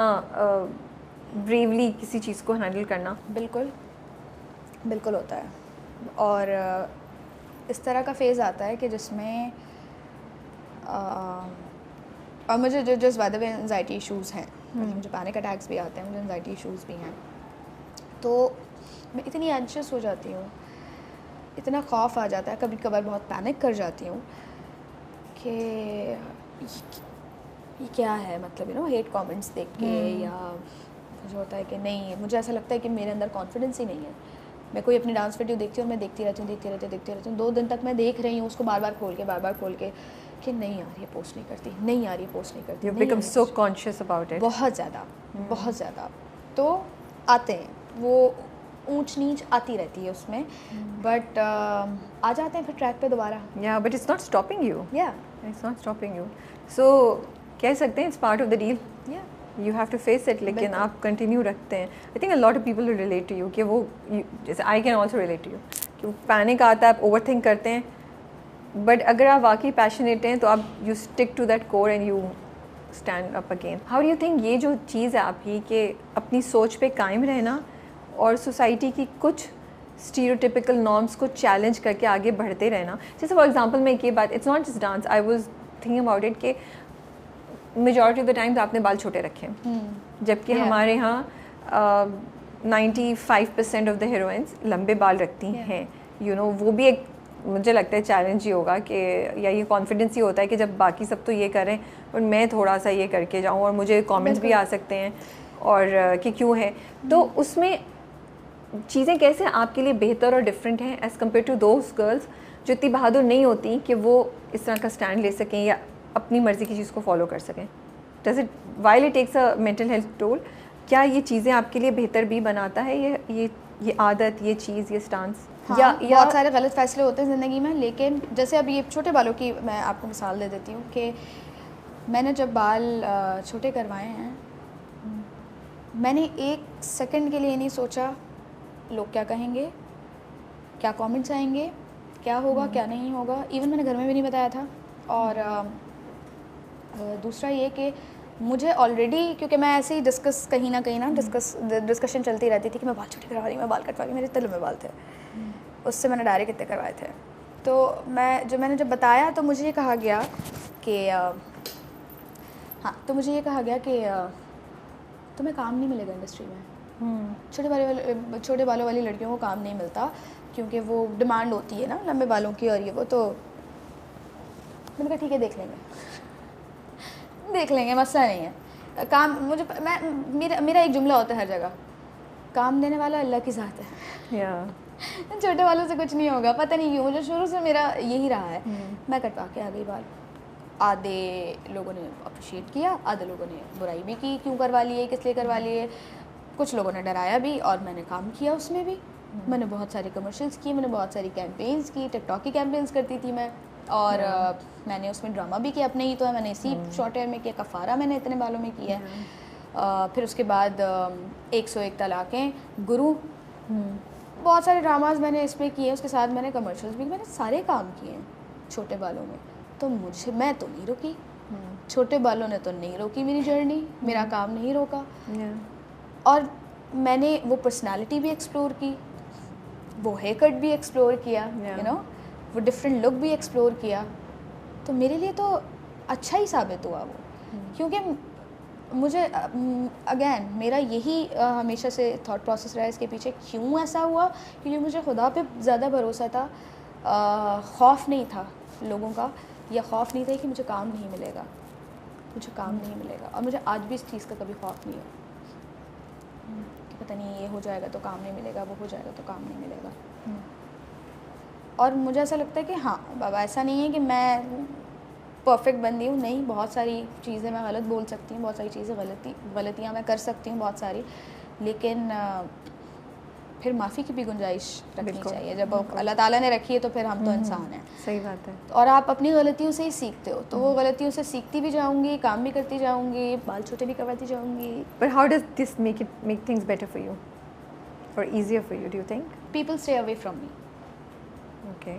بریولی کسی چیز کو ہینڈل کرنا. بالکل بالکل ہوتا ہے. اور اس طرح کا فیز آتا ہے کہ جس میں اور مجھے جس by the way anxiety issues ہیں, مجھے پینک اٹیکس بھی آتے ہیں, مجھے انزائٹی ایشوز بھی ہیں, تو میں اتنی اینشیس ہو جاتی ہوں, اتنا خوف آ جاتا ہے, کبھی کبھار بہت پینک کر جاتی ہوں کہ یہ کیا ہے, مطلب ہیٹ کامنٹس دیکھ کے, یا مجھے ہوتا ہے کہ نہیں, مجھے ایسا لگتا ہے کہ میرے اندر کانفیڈنس ہی نہیں ہے. میں کوئی اپنی ڈانس ویڈیو دیکھتی ہوں اور میں دیکھتی رہتی ہوں 2 دن تک میں دیکھ رہی ہوں اس کو بار بار کھول کے کہ نہیں یار یہ پوسٹ نہیں کرتی. You become so conscious about it. بہت زیادہ. تو آتے ہیں وہ اونچ نیچ آتی رہتی ہے اس میں, بٹ آ جاتے ہیں پھر ٹریک پہ دوبارہ. Yeah, but it's not stopping you. Yeah. It's not stopping you. So کہہ سکتے ہیں it's part of the deal. Yeah. You have to face it, لیکن آپ کنٹینیو رکھتے ہیں. I think a lot of people will relate to you کہ وہ جیسے I can also relate to you کہ پینک آتا ہے, آپ اوور تھنک کرتے ہیں, بٹ اگر آپ واقعی پیشنیٹ ہیں تو آپ you stick to that core and you stand up again. How do you think یہ جو چیز ہے آپ کی کہ اپنی سوچ پہ قائم رہنا اور سوسائٹی کی کچھ اسٹیریوٹیپیکل نارمس کو چیلنج کر کے آگے بڑھتے رہنا, جیسے فار ایگزامپل میں ایک یہ بات, it's not just dance, I was thinking about it کہ میجورٹی آف دا ٹائمز آپ نے بال چھوٹے رکھے ہیں, جبکہ ہمارے یہاں 95% آف دا ہیروئنس لمبے بال رکھتی ہیں. وہ بھی ایک مجھے لگتا ہے چیلنج ہی ہوگا کہ, یا یہ کانفیڈنس ہی ہوتا ہے کہ جب باقی سب تو یہ کریں اور میں تھوڑا سا یہ کر کے جاؤں, اور مجھے کامنٹس بھی آ سکتے ہیں اور کہ کیوں ہے. تو اس میں چیزیں کیسے آپ کے لیے بہتر اور ڈفرینٹ ہیں as compare to those girls جو اتنی بہادر نہیں ہوتی کہ وہ اس طرح کا اسٹینڈ لے سکیں یا اپنی مرضی کی چیز کو فالو کر سکیں. Does it while it takes a mental health tool, کیا یہ چیزیں آپ کے لیے بہتر بھی بناتا ہے یہ عادت, یہ چیز, یہ اسٹانس؟ یا بہت سارے غلط فیصلے ہوتے ہیں زندگی میں, لیکن جیسے اب یہ چھوٹے بالوں کی میں آپ کو مثال دے دیتی ہوں کہ میں نے جب بال چھوٹے کروائے ہیں, میں نے 1 سیکنڈ کے لیے نہیں سوچا لوگ کیا کہیں گے, کیا کامنٹس آئیں گے, کیا ہوگا کیا نہیں ہوگا. ایون میں نے گھر میں بھی نہیں بتایا تھا. اور دوسرا یہ کہ مجھے آلریڈی, کیونکہ میں ایسے ہی کہیں نہ کہیں ڈسکشن چلتی رہتی تھی کہ میں بال چھوٹے کروا رہی ہوں, میں بال کٹوا رہی ہوں, میرے تلوں میں بال تھے, اس سے میں نے ڈائریکٹ کتنے کروائے تھے. تو میں نے جب بتایا تو مجھے یہ کہا گیا کہ تمہیں کام نہیں ملے گا انڈسٹری میں. چھوٹے بالوں والی لڑکیوں کو کام نہیں ملتا کیونکہ وہ ڈیمانڈ ہوتی ہے نا لمبے بالوں کی, اور یہ وہ. تو میں نے کہا ٹھیک ہے دیکھ لیں گے, مسئلہ نہیں ہے. کام میرا ایک جملہ ہوتا ہے ہر جگہ, کام دینے والا اللہ کی ذات ہے. چھوٹے والوں سے کچھ نہیں ہوگا, پتہ نہیں کیوں مجھے شروع سے میرا یہی رہا ہے. میں کٹوا کے آ گئی بال. آدھے لوگوں نے اپریشیٹ کیا, آدھے لوگوں نے برائی بھی کی, کیوں کروا لیے, کس لیے کروا لیے. کچھ لوگوں نے ڈرایا بھی, اور میں نے کام کیا اس میں بھی. میں نے بہت ساری کمرشلس کی, میں نے بہت ساری کیمپینز کی, ٹک ٹاک کی کیمپینز کرتی تھی میں, اور میں نے اس میں ڈرامہ بھی کیا اپنے ہی. تو میں نے اسی شارٹ ہیئر میں کیا, کفارہ میں نے اتنے بالوں میں کیا ہے. پھر اس کے بعد 101 طلاقیں, گرو, بہت سارے ڈراماز میں نے اس میں کیے. اس کے ساتھ میں نے کمرشلس بھی, میں نے سارے کام کیے ہیں چھوٹے بالوں میں. تو میں تو نہیں رکی, چھوٹے بالوں نے تو نہیں روکی میری جرنی, میرا کام نہیں روکا. اور میں نے وہ پرسنالٹی بھی ایکسپلور کی, وہ ہیئر کٹ بھی ایکسپلور کیا, وہ ڈفرینٹ لک بھی ایکسپلور کیا. تو میرے لیے تو اچھا ہی ثابت ہوا وہ, کیونکہ مجھے اگین میرا یہی ہمیشہ سے تھاٹ پروسیس رہا ہے اس کے پیچھے کیوں ایسا ہوا, کیونکہ مجھے خدا پہ زیادہ بھروسہ تھا. خوف نہیں تھا لوگوں کا, یا خوف نہیں تھا کہ مجھے کام نہیں ملے گا, اور مجھے آج بھی اس چیز کا کبھی خوف نہیں ہے کہ پتہ نہیں یہ ہو جائے گا تو کام نہیں ملے گا, وہ ہو جائے گا تو کام نہیں ملے گا. اور مجھے ایسا لگتا ہے کہ ہاں بابا, ایسا نہیں ہے کہ میں پرفیکٹ بندی ہوں, نہیں, بہت ساری چیزیں میں غلط بول سکتی ہوں, بہت ساری چیزیں غلطیاں میں کر سکتی ہوں بہت ساری, لیکن پھر معافی کی بھی گنجائش رکھنی چاہیے. جب اللہ تعالیٰ نے رکھی ہے تو پھر ہم تو انسان ہیں. صحیح بات ہے. اور آپ اپنی غلطیوں سے ہی سیکھتے ہو, تو وہ غلطیوں سے سیکھتی بھی جاؤں گی, کام بھی کرتی جاؤں گی, بال چھوٹے بھی کرواتی جاؤں گی. But how does this make things better for you or easier for you, do you think? People stay away from me. Okay.